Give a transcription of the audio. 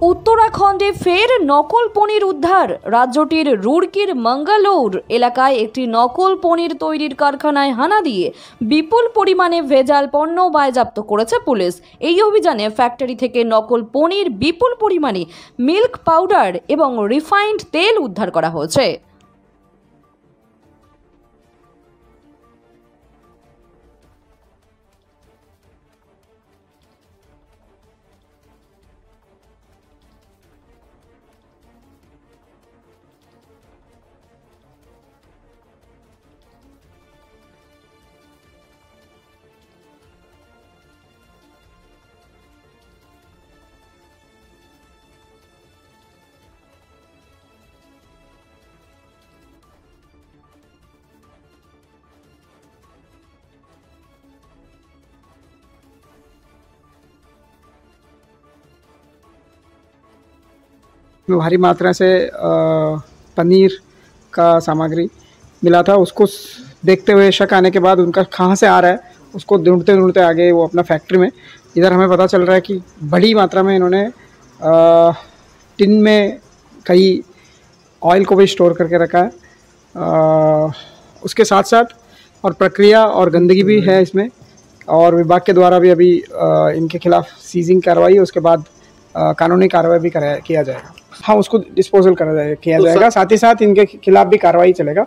উত্তরাখণ্ডে ফের নকল পনির উদ্ধার। রাজ্যটির রুড়কির মঙ্গলৌর এলাকায় একটি নকল পনির তৈরির কারখানায় হানা দিয়ে বিপুল পরিমাণে ভেজাল পণ্য বাজেয়াপ্ত করেছে পুলিশ। এই অভিযানে ফ্যাক্টরি থেকে নকল পনির, বিপুল পরিমাণে মিল্ক পাউডার এবং রিফাইন্ড তেল উদ্ধার করা হয়েছে। भारी मात्रा से पनीर का सामग्री मिला था। उसको देखते हुए शक आने के बाद उनका कहाँ से आ रहा है उसको ढूंढते ढूंढते आगे वो अपना फैक्ट्री में, इधर हमें पता चल रहा है कि बड़ी मात्रा में इन्होंने टिन में कई ऑयल को भी स्टोर करके रखा है। उसके साथ साथ और प्रक्रिया और गंदगी भी है इसमें, और विभाग के द्वारा भी अभी इनके खिलाफ सीजिंग कार्रवाई, उसके बाद कानूनी कार्रवाई भी किया जाएगा। हाँ, उसको डिस्पोजल किया जाएगा। साथ ही साथ इनके खिलाफ भी कार्रवाई चलेगा।